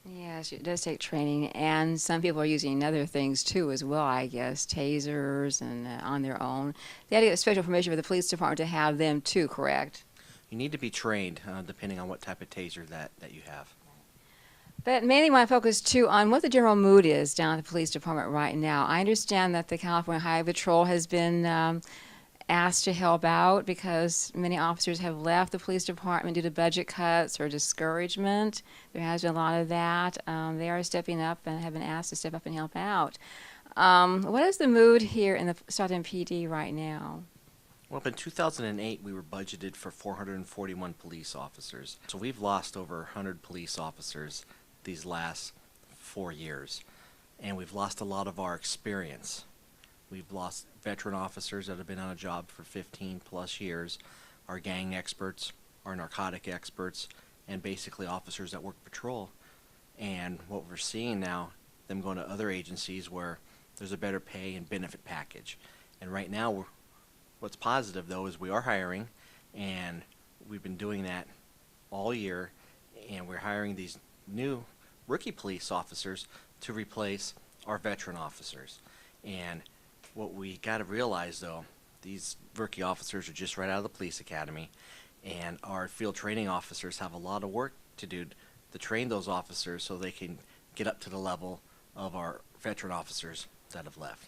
Yes, it does take training, and some people are using other things too as well, I guess, tasers and on their own. They had to get special permission for the police department to have them too, correct? You need to be trained depending on what type of taser that you have. But mainly want to focus too on what the general mood is down at the police department right now. I understand that the California Highway Patrol has been asked to help out because many officers have left the police department due to budget cuts or discouragement. There has been a lot of that. They are stepping up and have been asked to step up and help out. What is the mood here in the Stockton PD right now? Well, in 2008, we were budgeted for 441 police officers. So we've lost over 100 police officers these last 4 years. And we've lost a lot of our experience. We've lost veteran officers that have been on a job for 15 plus years, our gang experts, our narcotic experts, and basically officers that work patrol. And what we're seeing now, them going to other agencies where there's a better pay and benefit package. And right now, what's positive though is we are hiring, and we've been doing that all year, and we're hiring these new rookie police officers to replace our veteran officers. And what we got to realize though, these rookie officers are just right out of the police academy, and our field training officers have a lot of work to do to train those officers so they can get up to the level of our veteran officers that have left.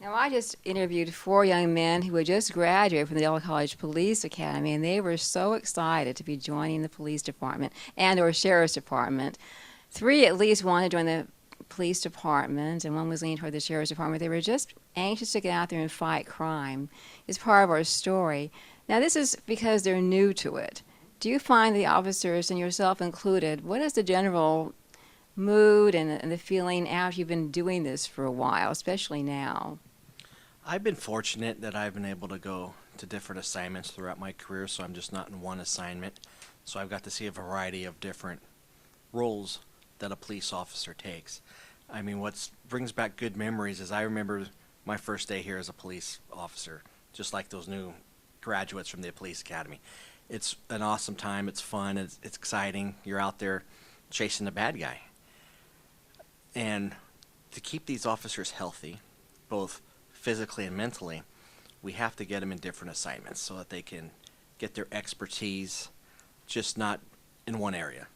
Now, I just interviewed 4 young men who had just graduated from the Delaware College Police Academy, and they were so excited to be joining the police department and or sheriff's department. 3 at least wanted to join the police department, and one was leaning toward the sheriff's department. They were just anxious to get out there and fight crime. It's part of our story. Now, this is because they're new to it. Do you find the officers, and yourself included, what is the general mood and the feeling after you've been doing this for a while, especially now? I've been fortunate that I've been able to go to different assignments throughout my career, so I'm just not in one assignment. So I've got to see a variety of different roles that a police officer takes. I mean, what brings back good memories is I remember my first day here as a police officer, just like those new graduates from the police academy. It's an awesome time. It's fun. It's exciting. You're out there chasing the bad guy. And to keep these officers healthy, both physically and mentally, we have to get them in different assignments so that they can get their expertise just not in one area.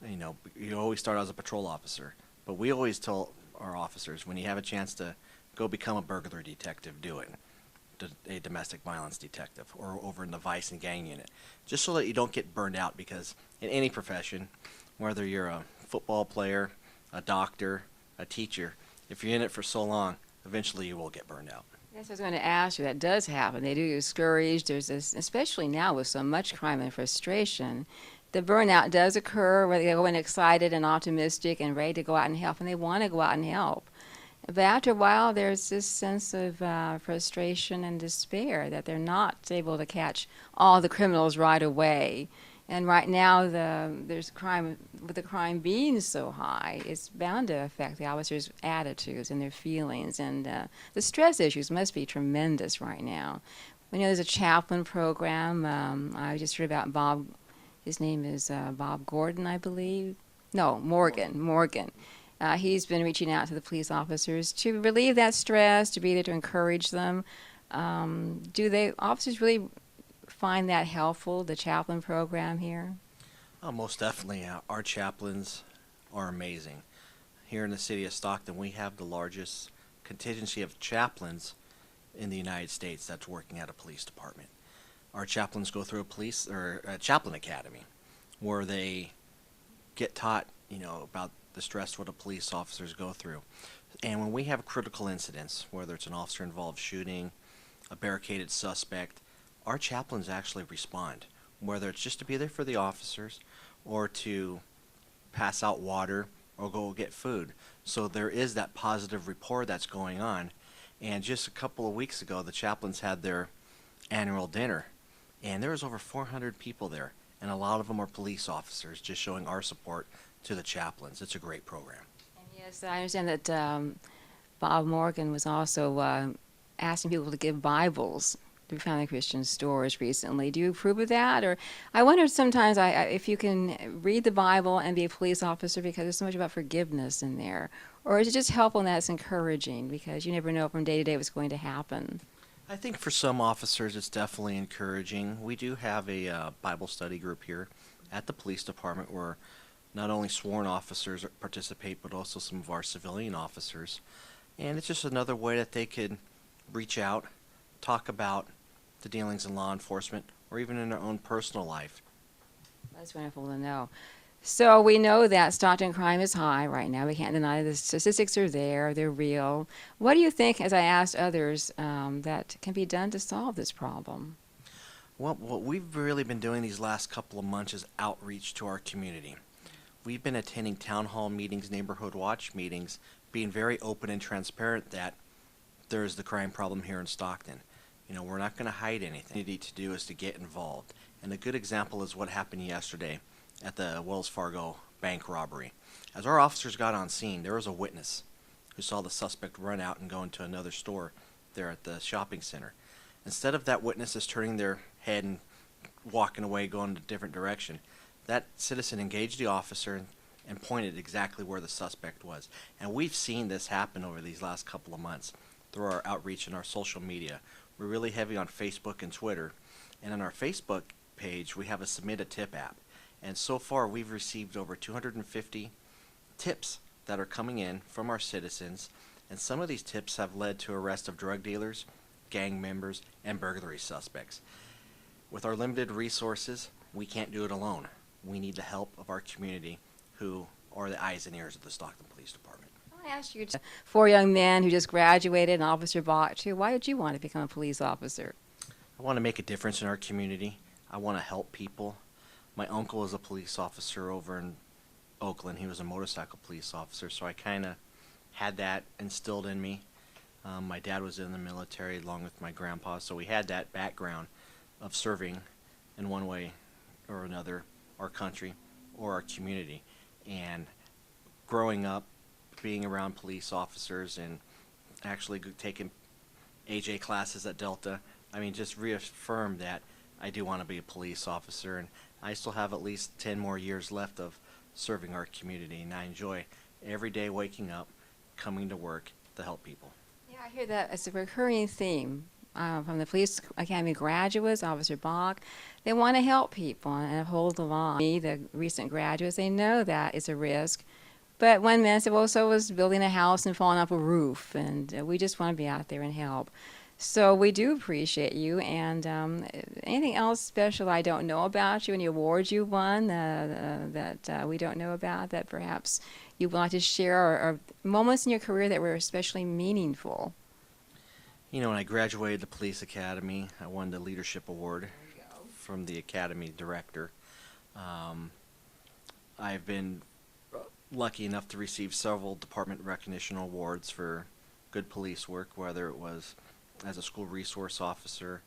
You know, you always start out as a patrol officer, but we always tell our officers when you have a chance to go become a burglary detective, do it. A domestic violence detective or over in the vice and gang unit, just so that you don't get burned out, because in any profession, whether you're a football player, a doctor, a teacher, if you're in it for so long, eventually you will get burned out. Yes, I was going to ask you. That does happen. They do get discouraged. There's this, especially now with so much crime and frustration. The burnout does occur where they go in excited and optimistic and ready to go out and help, and they want to go out and help. But after a while, there's this sense of frustration and despair that they're not able to catch all the criminals right away. And right now, there's crime, with the crime being so high, it's bound to affect the officers' attitudes and their feelings. And the stress issues must be tremendous right now. We know there's a chaplain program. I just heard about Bob. His name is Bob Gordon, I believe. No, Morgan. He's been reaching out to the police officers to relieve that stress, to be there to encourage them. Do they officers really find that helpful, the chaplain program here? Oh, most definitely. Our chaplains are amazing. Here in the city of Stockton, we have the largest contingency of chaplains in the United States that's working at a police department. Our chaplains go through a chaplain academy where they get taught, about the stress what a police officers go through. And when we have critical incidents, whether it's an officer-involved shooting, a barricaded suspect, our chaplains actually respond, whether it's just to be there for the officers or to pass out water or go get food. So there is that positive rapport that's going on. And just a couple of weeks ago, the chaplains had their annual dinner, and there was over 400 people there, and a lot of them are police officers, just showing our support to the chaplains. It's a great program. And yes, I understand that Bob Morgan was also asking people to give Bibles we found in Christian stores recently. Do you approve of that? Or I wonder sometimes if you can read the Bible and be a police officer because there's so much about forgiveness in there. Or is it just helpful and that's encouraging because you never know from day to day what's going to happen? I think for some officers it's definitely encouraging. We do have a Bible study group here at the police department where not only sworn officers participate but also some of our civilian officers. And it's just another way that they could reach out, talk about the dealings in law enforcement or even in their own personal life. That's wonderful to know. So we know that Stockton crime is high right now. We can't deny the statistics are there. They're real. What do you think, as I asked others, that can be done to solve this problem? Well, what we've really been doing these last couple of months is outreach to our community. We've been attending town hall meetings, neighborhood watch meetings, being very open and transparent that there is the crime problem here in Stockton. You know, we're not going to hide anything. What we need to do is to get involved. And a good example is what happened yesterday at the Wells Fargo bank robbery. As our officers got on scene, there was a witness who saw the suspect run out and go into another store there at the shopping center. Instead of that witness just turning their head and walking away, going in a different direction, that citizen engaged the officer and pointed exactly where the suspect was. And we've seen this happen over these last couple of months through our outreach and our social media. We're really heavy on Facebook and Twitter. And on our Facebook page, we have a Submit a Tip app. And so far, we've received over 250 tips that are coming in from our citizens. And some of these tips have led to arrest of drug dealers, gang members, and burglary suspects. With our limited resources, we can't do it alone. We need the help of our community, who are the eyes and ears of the Stockton Police Department. I asked you, 4 young men who just graduated, and Officer Bach too. Why did you want to become a police officer? I want to make a difference in our community. I want to help people. My uncle is a police officer over in Oakland. He was a motorcycle police officer, so I kind of had that instilled in me. My dad was in the military along with my grandpa, so we had that background of serving in one way or another our country or our community. And growing up, being around police officers and actually taking AJ classes at Delta, I mean, just reaffirmed that I do want to be a police officer, and I still have at least 10 more years left of serving our community, and I enjoy every day waking up, coming to work to help people. Yeah, I hear that as a recurring theme from the police academy graduates, Officer Bach. They want to help people and uphold the law. Me, the recent graduates, they know that it's a risk. But one man said, well, so was building a house and falling off a roof, and we just want to be out there and help. So we do appreciate you. And anything else special I don't know about you, any awards you won that we don't know about that perhaps you would like to share, or moments in your career that were especially meaningful? You know, when I graduated the police academy, I won the leadership award from the academy director. I've been lucky enough to receive several department recognition awards for good police work, whether it was as a school resource officer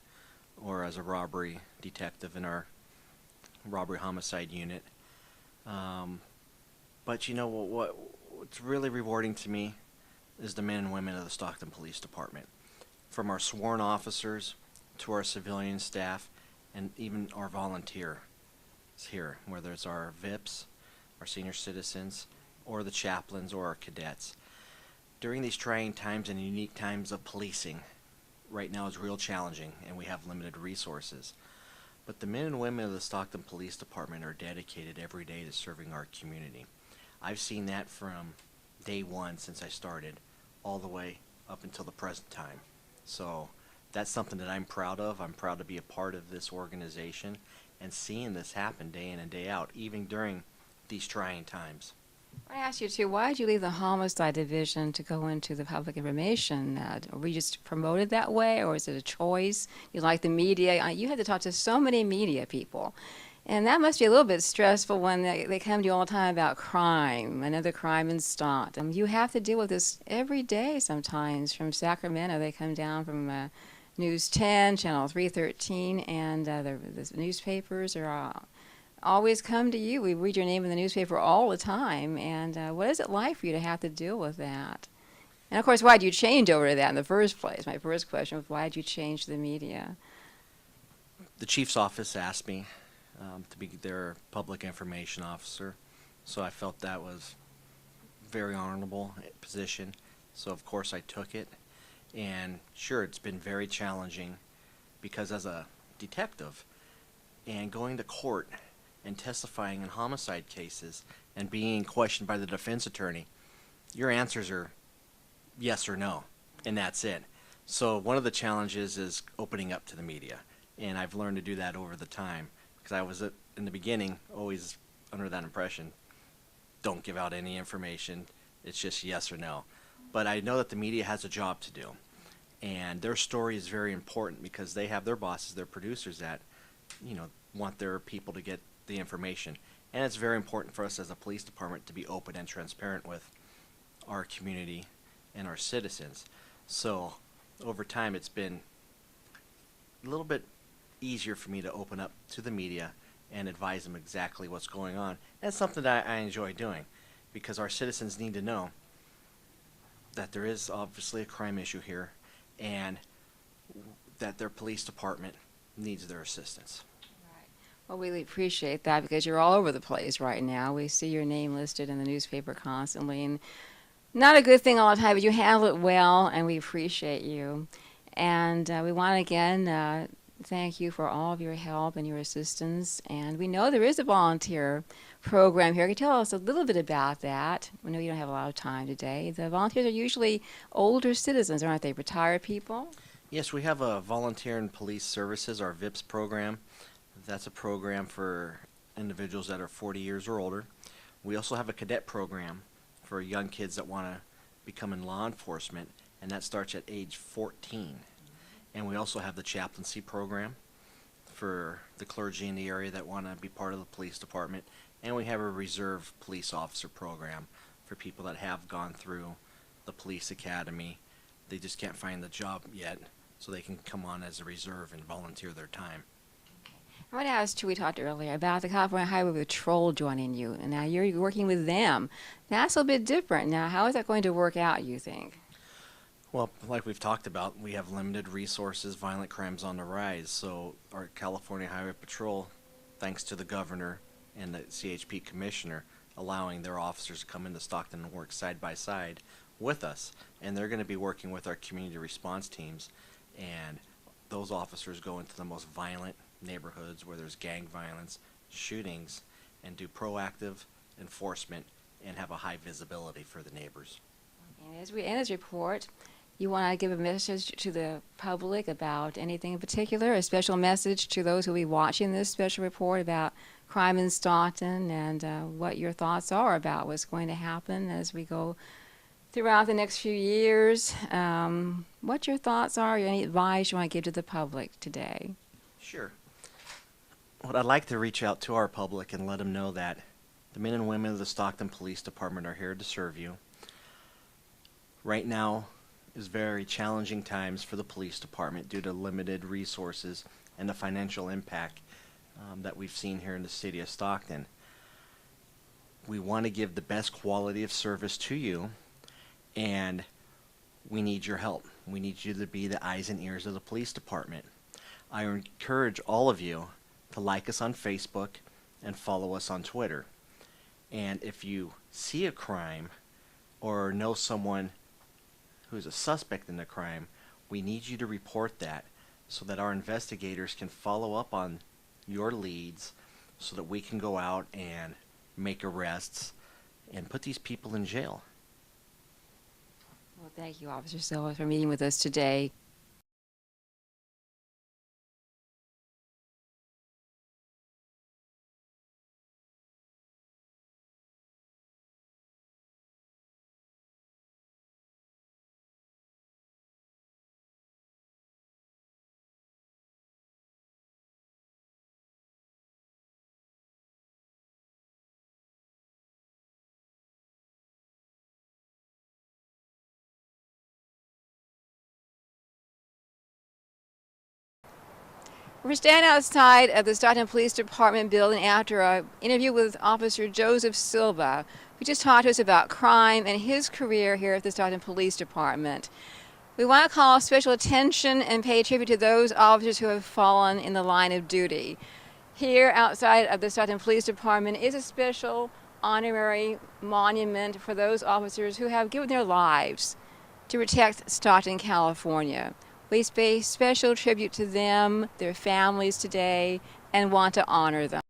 or as a robbery detective in our robbery homicide unit. But you know what's really rewarding to me is the men and women of the Stockton Police Department. From our sworn officers to our civilian staff and even our volunteers here, whether it's our VIPs, our senior citizens, or the chaplains or our cadets. During these trying times and unique times of policing, right now is real challenging and we have limited resources. But the men and women of the Stockton Police Department are dedicated every day to serving our community. I've seen that from day one since I started all the way up until the present time. So that's something that I'm proud of. I'm proud to be a part of this organization and seeing this happen day in and day out, even during these trying times. I asked you too, why did you leave the homicide division to go into the public information? Were you just promoted that way, or is it a choice? You like the media? You had to talk to so many media people. And that must be a little bit stressful when they come to you all the time about crime, another crime in Stockton. You have to deal with this every day sometimes. From Sacramento, they come down from News 10, Channel 313, and the newspapers are always come to you. We read your name in the newspaper all the time. And what is it like for you to have to deal with that? And, of course, why did you change over to that in the first place? My first question was, why did you change the media? The chief's office asked me to be their public information officer, so I felt that was very honorable position. So of course I took it, and sure, it's been very challenging because as a detective and going to court and testifying in homicide cases and being questioned by the defense attorney, your answers are yes or no, and that's it. So one of the challenges is opening up to the media, and I've learned to do that over the time because I was in the beginning always under that impression, don't give out any information, it's just yes or no. But I know that the media has a job to do, and their story is very important because they have their bosses, their producers that, want their people to get the information. And it's very important for us as a police department to be open and transparent with our community and our citizens. So over time it's been a little bit easier for me to open up to the media and advise them exactly what's going on. That's something that I enjoy doing because our citizens need to know that there is obviously a crime issue here and that their police department needs their assistance. Well, we really appreciate that because you're all over the place right now. We see your name listed in the newspaper constantly, and not a good thing all the time, but you handle it well, and we appreciate you. And we want to again thank you for all of your help and your assistance. And we know there is a volunteer program here. Can you tell us a little bit about that? We know you don't have a lot of time today. The volunteers are usually older citizens, aren't they? Retired people? Yes, we have a Volunteer in Police Services, our VIPS program. That's a program for individuals that are 40 years or older. We also have a cadet program for young kids that want to become in law enforcement, and that starts at age 14. And we also have the chaplaincy program for the clergy in the area that want to be part of the police department. And we have a reserve police officer program for people that have gone through the police academy. They just can't find the job yet, so they can come on as a reserve and volunteer their time. I want to ask too, we talked earlier about the California Highway Patrol joining you, and now you're working with them. That's a bit different. Now, how is that going to work out, you think? Well, like we've talked about, we have limited resources, violent crimes on the rise, so our California Highway Patrol, thanks to the governor and the CHP commissioner, allowing their officers to come into Stockton and work side by side with us, and they're going to be working with our community response teams, and those officers go into the most violent neighborhoods where there's gang violence, shootings, and do proactive enforcement and have a high visibility for the neighbors. And as we end this report, you want to give a message to the public about anything in particular, a special message to those who will be watching this special report about crime in Stockton and what your thoughts are about what's going to happen as we go throughout the next few years. What your thoughts are, any advice you want to give to the public today? Sure. What I'd like to reach out to our public and let them know that the men and women of the Stockton Police Department are here to serve you. Right now is very challenging times for the police department due to limited resources and the financial impact that we've seen here in the city of Stockton. We want to give the best quality of service to you, and we need your help. We need you to be the eyes and ears of the police department. I encourage all of you to like us on Facebook and follow us on Twitter. And if you see a crime or know someone who's a suspect in the crime, we need you to report that so that our investigators can follow up on your leads so that we can go out and make arrests and put these people in jail. Well, thank you, Officer Silva, for meeting with us today. We're standing outside of the Stockton Police Department building after an interview with Officer Joseph Silva, who just talked to us about crime and his career here at the Stockton Police Department. We want to call special attention and pay tribute to those officers who have fallen in the line of duty. Here outside of the Stockton Police Department is a special honorary monument for those officers who have given their lives to protect Stockton, California. We pay special tribute to them, their families today, and want to honor them.